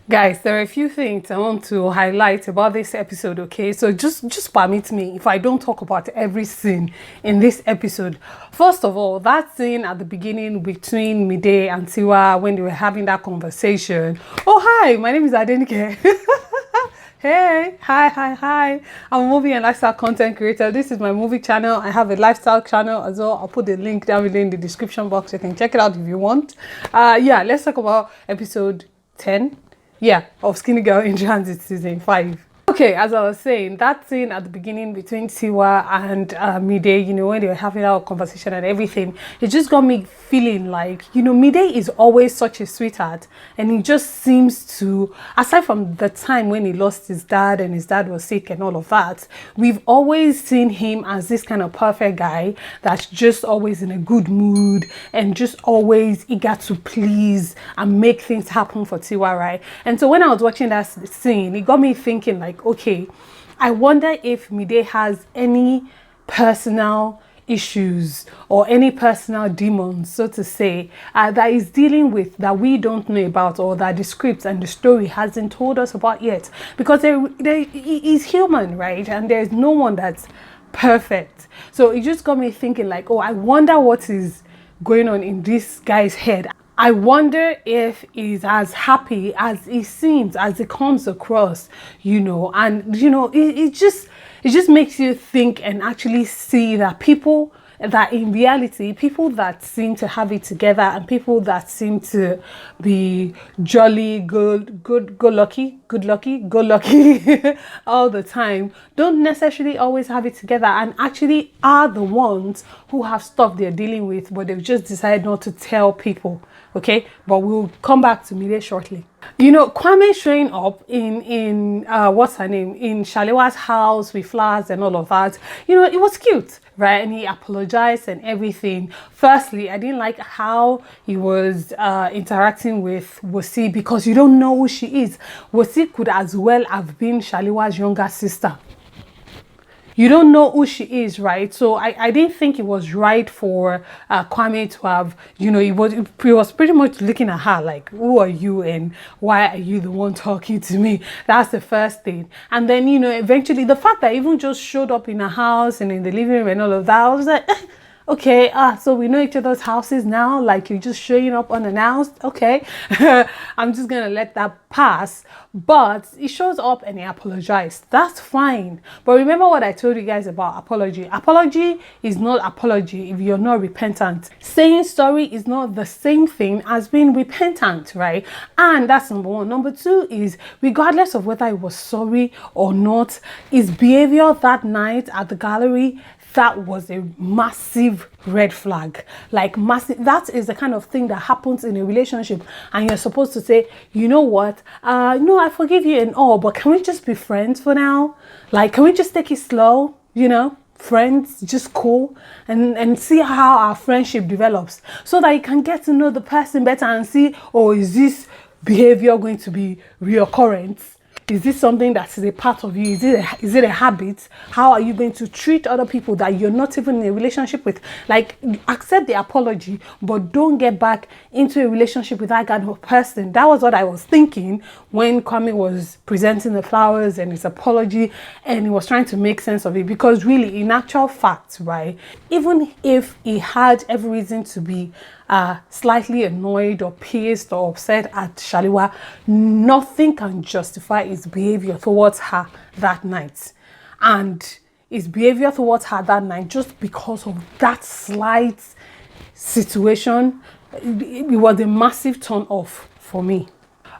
Guys, there are a few things I want to highlight about this episode, okay? So just permit me if I don't talk about every scene in this episode. First of all, that scene at the beginning between Mide and Tiwa when they were having that conversation. Oh, hi, my name is Adenike. Hey, hi. I'm a movie and lifestyle content creator. This is my movie channel. I have a lifestyle channel as well. I'll put the link down below in the description box. You can check it out if you want. Yeah, let's talk about episode 10. Yeah, of Skinny Girl in Transit season 5. Okay, as I was saying, that scene at the beginning between Tiwa and Mide, you know, when they were having our conversation and everything, it just got me feeling like, you know, Mide is always such a sweetheart, and he just seems to, aside from the time when he lost his dad and his dad was sick and all of that, we've always seen him as this kind of perfect guy that's just always in a good mood and just always eager to please and make things happen for Tiwa, right? And so when I was watching that scene, it got me thinking like, okay, I wonder if Mide has any personal issues or any personal demons, so to say, that he's dealing with that we don't know about, or that the script and the story hasn't told us about yet, because he's human, right? And there's no one that's perfect. So it just got me thinking like, oh, I wonder what is going on in this guy's head. I wonder if he's as happy as he seems, as it comes across, you know. And you know, it just makes you think and actually see that people that in reality, people that seem to have it together and people that seem to be jolly, good lucky all the time, don't necessarily always have it together, and actually are the ones who have stuff they're dealing with, but they've just decided not to tell people. Okay, but we'll come back to Mide shortly. You know, Kwame showing up in what's her name, in Shalewa's house with flowers and all of that, you know, it was cute, right? And he apologized and everything. Firstly, I didn't like how he was interacting with Wosi, because you don't know who she is. Wosi could as well have been Shalewa's younger sister. You don't know who she is, right? So I didn't think it was right for Kwame to have, you know, he was pretty much looking at her like, who are you and why are you the one talking to me? That's the first thing. And then, you know, eventually the fact that he even just showed up in a house and in the living room and all of that, I was like, okay, so we know each other's houses now, like you're just showing up unannounced. Okay, I'm just gonna let that pass. But he shows up and he apologized. That's fine. But remember what I told you guys about apology. Apology is not apology if you're not repentant. Saying sorry is not the same thing as being repentant, right? And that's number one. Number two is, regardless of whether he was sorry or not, his behavior that night at the gallery, that was a massive red flag. Like massive. That is the kind of thing that happens in a relationship, and you're supposed to say, you know what, no, I forgive you and all, but can we just be friends for now? Like, can we just take it slow, you know, friends, just cool, and see how our friendship develops, so that you can get to know the person better and see, oh, is this behavior going to be reoccurrent? Is this something that is a part of you? Is it a habit? How are you going to treat other people that you're not even in a relationship with? Like, accept the apology, but don't get back into a relationship with that kind of person. That was what I was thinking when Kwame was presenting the flowers and his apology, and he was trying to make sense of it. Because really, in actual fact, right, even if he had every reason to be slightly annoyed or pissed or upset at Shalewa, nothing can justify his behavior towards her that night. And his behavior towards her that night, just because of that slight situation, it was a massive turn off for me.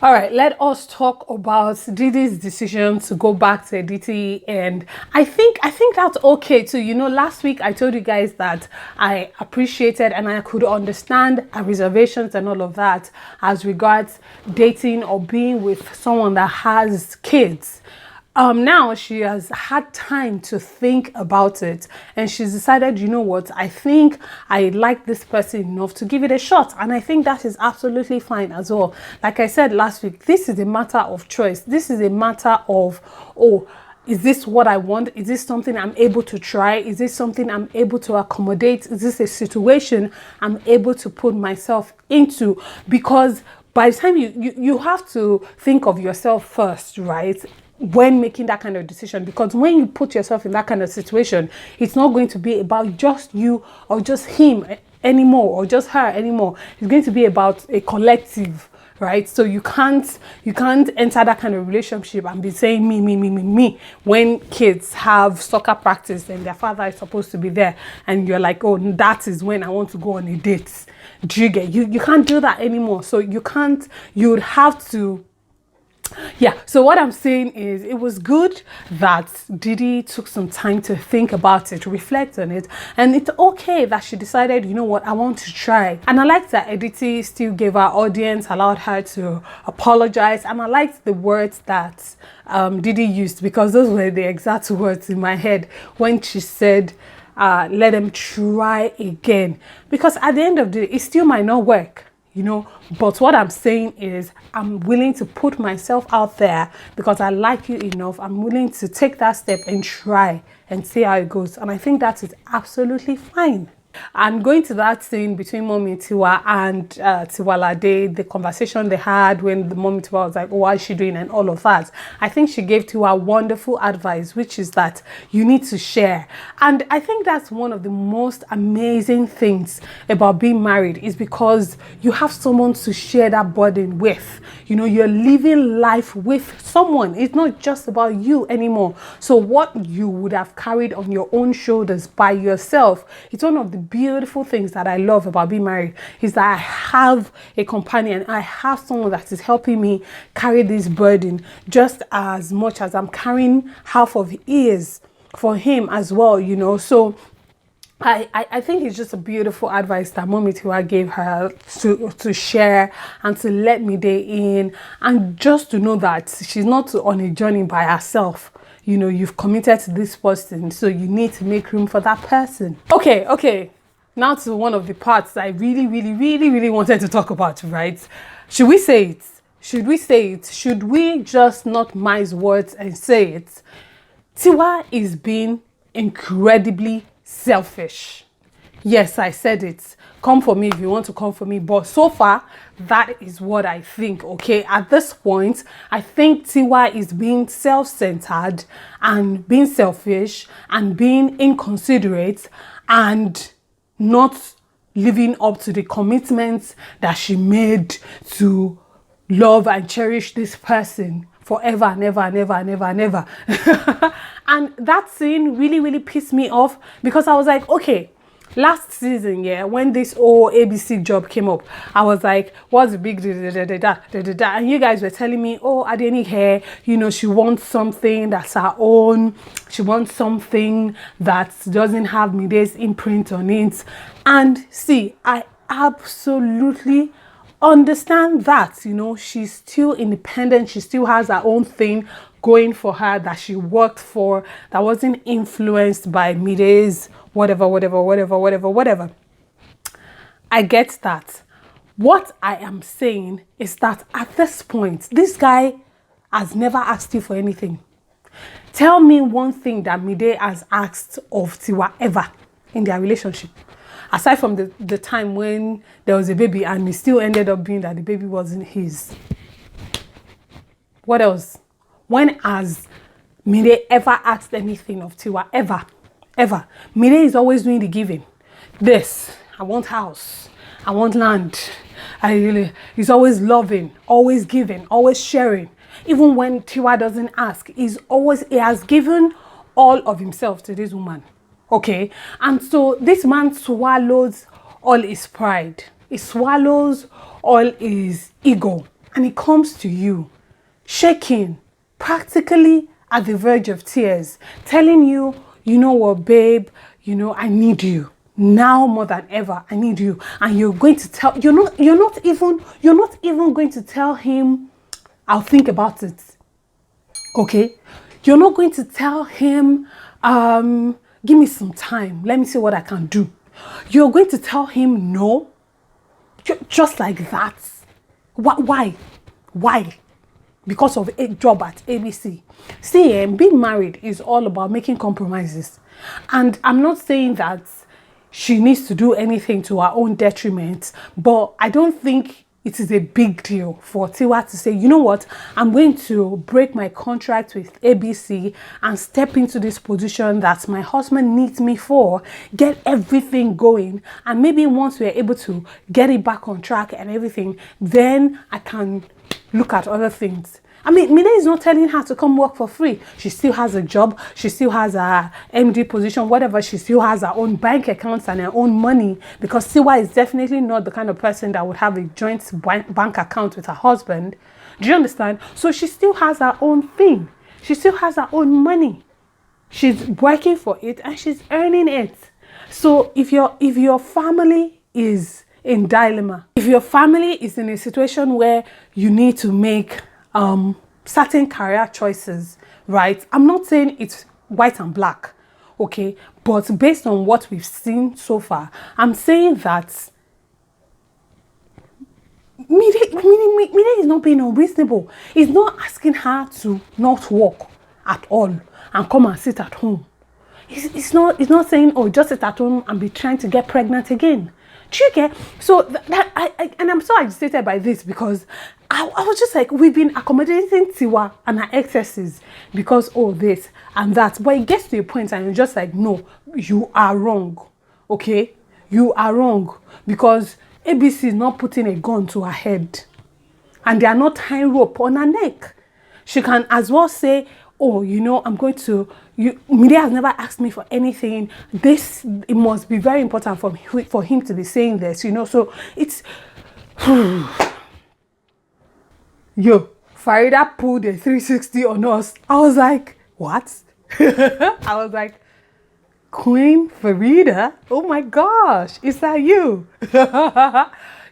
All right, let us talk about Didi's decision to go back to Aditi, and I think that's okay too. You know, last week I told you guys that I appreciated and I could understand her reservations and all of that as regards dating or being with someone that has kids. Now she has had time to think about it, and she's decided, you know what, I think I like this person enough to give it a shot. And I think that is absolutely fine as well. Like I said last week, this is a matter of choice. This is a matter of, oh, is this what I want? Is this something I'm able to try? Is this something I'm able to accommodate? Is this a situation I'm able to put myself into? Because by the time you have to think of yourself first, right? When making that kind of decision, because when you put yourself in that kind of situation, it's not going to be about just you or just him anymore, or just her anymore. It's going to be about a collective, right? So you can't enter that kind of relationship and be saying me when kids have soccer practice and their father is supposed to be there, and you're like, oh, that is when I want to go on a date. Do you get? You can't do that anymore. So you would have to. Yeah, so what I'm saying is, it was good that Didi took some time to think about it, reflect on it, and it's okay that she decided, you know what, I want to try. And I like that Editi still gave her audience, allowed her to apologize, and I liked the words that Didi used, because those were the exact words in my head when she said, let them try again, because at the end of the day, it still might not work. You know, but what I'm saying is, I'm willing to put myself out there because I like you enough. I'm willing to take that step and try and see how it goes. And I think that is absolutely fine. And going to that scene between Mama Tiwa and Tiwalade, the conversation they had when the Mama Tiwa was like, oh, what is she doing, and all of that, I think she gave Tiwa wonderful advice, which is that you need to share. And I think that's one of the most amazing things about being married, is because you have someone to share that burden with. You know, you're living life with someone. It's not just about you anymore. So what you would have carried on your own shoulders by yourself, it's one of the beautiful things that I love about being married, is that I have a companion. I have someone that is helping me carry this burden just as much as I'm carrying half of his for him as well, you know. So I think it's just a beautiful advice that Mama Tiwa gave her, to share and to let Mide in, and just to know that she's not on a journey by herself. You know, you've committed to this person, so you need to make room for that person. Okay. Now to one of the parts I really wanted to talk about, right? Should we say it? Should we say it? Should we just not mince words and say it? Tiwa is being incredibly selfish. Yes, I said it. Come for me if you want to come for me. But so far, that is what I think, okay? At this point, I think Tiwa is being self-centered and being selfish and being inconsiderate and not living up to the commitments that she made to love and cherish this person forever and ever and ever and ever and ever. And that scene really pissed me off, because I was like, okay, last season, yeah, when this whole ABC job came up, I was like, what's the big and you guys were telling me, oh, Adenike, you know, she wants something that's her own. She wants something that doesn't have Mide's imprint on it. And see, I absolutely understand that, you know, she's still independent. She still has her own thing going for her that she worked for, that wasn't influenced by Mide's whatever. I get that. What I am saying is that at this point, this guy has never asked you for anything. Tell me one thing that Mide has asked of Tiwa ever in their relationship, aside from the time when there was a baby and it still ended up being that the baby wasn't his. What else? When has Mide ever asked anything of Tiwa? Ever. Mide is always doing the giving. This, I want house, I want land. He's always loving, always giving, always sharing. Even when Tiwa doesn't ask, he has given all of himself to this woman. Okay? And so this man swallows all his pride. He swallows all his ego. And he comes to you, shaking, practically at the verge of tears, telling you, you know what, babe, you know, I need you. Now more than ever, I need you. And you're going to tell, you're not even going to tell him, I'll think about it. Okay? You're not going to tell him, give me some time. Let me see what I can do. You're going to tell him no. Just like that. Why? Because of a job at ABC. See, being married is all about making compromises. And I'm not saying that she needs to do anything to her own detriment, but I don't think it is a big deal for Tiwa to say, you know what, I'm going to break my contract with ABC and step into this position that my husband needs me for, get everything going, and maybe once we're able to get it back on track and everything, then I can look at other things. I mean, Mide is not telling her to come work for free. She still has a job. She still has a MD position, whatever. She still has her own bank accounts and her own money, because Tiwa is definitely not the kind of person that would have a joint bank account with her husband. Do you understand? So she still has her own thing. She still has her own money. She's working for it and she's earning it. So if your family is in dilemma, if your family is in a situation where you need to make certain career choices, right? I'm not saying it's white and black, okay? But based on what we've seen so far, I'm saying that Mide is not being unreasonable. He's not asking her to not work at all and come and sit at home. It's not saying, oh, just sit at home and be trying to get pregnant again. Do you get? So and I'm so agitated by this, because I was just like, we've been accommodating Tiwa and her excesses because this and that. But it gets to a point and you're just like, no, you are wrong. Okay? You are wrong, because ABC is not putting a gun to her head and they are not tying rope on her neck. She can as well say, oh, you know, I'm going to, Mide has never asked me for anything. It must be very important for him to be saying this, you know. So it's, yo, Farida pulled a 360 on us. I was like, what? I was like, Queen Farida? Oh my gosh, is that you?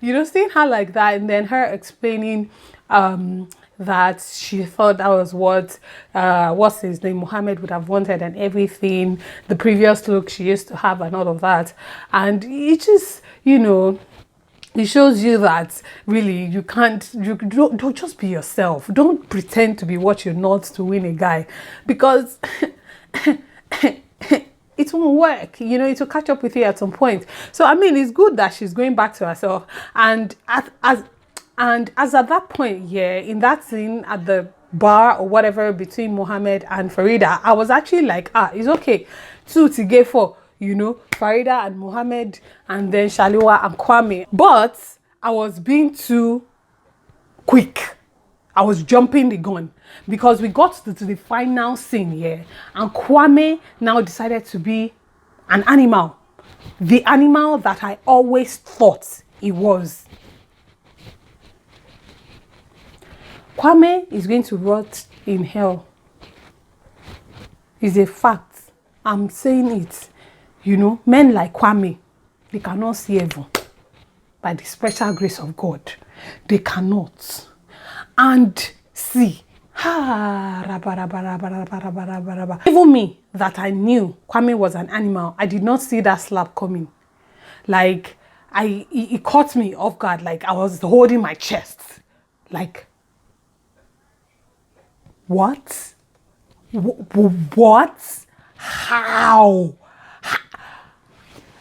You know, seeing her like that, and then her explaining that she thought that was what what's his name, Mohammed, would have wanted and everything, the previous look she used to have and all of that. And it just, you know, it shows you that really you don't just be yourself. Don't pretend to be what you're not to win a guy, because it won't work. You know, it will catch up with you at some point. So I mean, it's good that she's going back to herself, and as at that point, yeah, in that scene at the bar or whatever between Mohammed and Farida, I was actually like, it's okay. 2 to get 4, you know, Farida and Mohammed, and then Shalewa and Kwame. But I was being too quick. I was jumping the gun, because we got to the final scene here, and Kwame now decided to be an animal. The animal that I always thought he was. Kwame is going to rot in hell. It's a fact. I'm saying it. You know, men like Kwame, they cannot see heaven by the special grace of God. They cannot. And see, even me, that I knew Kwame was an animal, I did not see that slap coming. Like, it caught me off guard. Like, I was holding my chest. Like, what? What? How?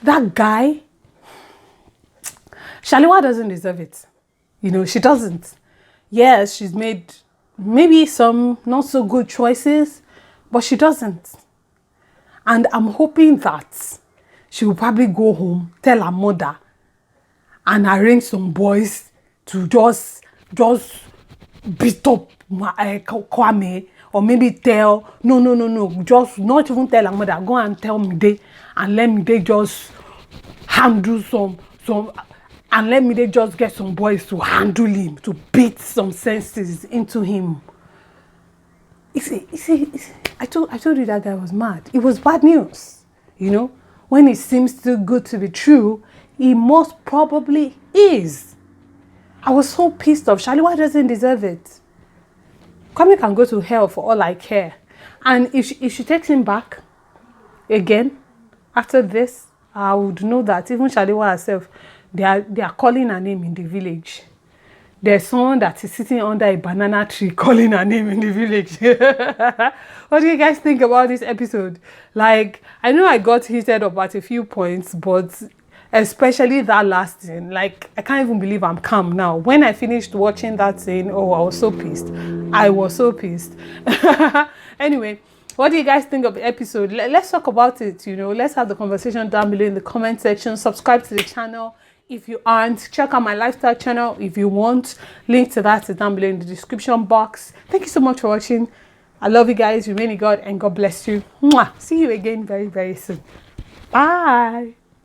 That guy, Shalewa doesn't deserve it. You know, she doesn't. Yes, she's made maybe some not so good choices, but she doesn't. And I'm hoping that she will probably go home, tell her mother, and arrange some boys to just beat up Kwame, or maybe tell, no, just not even tell her mother, go and tell Mide, and let Mide just handle some, and let Mide just get some boys to handle him, to beat some senses into him. I told you that guy was mad. It was bad news, you know. When it seems too good to be true, it most probably is. I was so pissed off. Shalewa doesn't deserve it. Kwame can go to hell for all I care. And if she takes him back again after this, I would know that even Shalewa herself, they are calling her name in the village. There's someone that is sitting under a banana tree calling her name in the village. What do you guys think about this episode? Like, I know I got heated up at a few points, but especially that last scene. Like, I can't even believe I'm calm now. When I finished watching that scene, oh, I was so pissed. I was so pissed. Anyway, what do you guys think of the episode? Let's talk about it, you know. Let's have the conversation down below in the comment section. Subscribe to the channel if you aren't. Check out my lifestyle channel if you want. Link to that is down below in the description box. Thank you so much for watching. I love you guys. Remain in God and God bless you. Mwah. See you again very, very soon. Bye.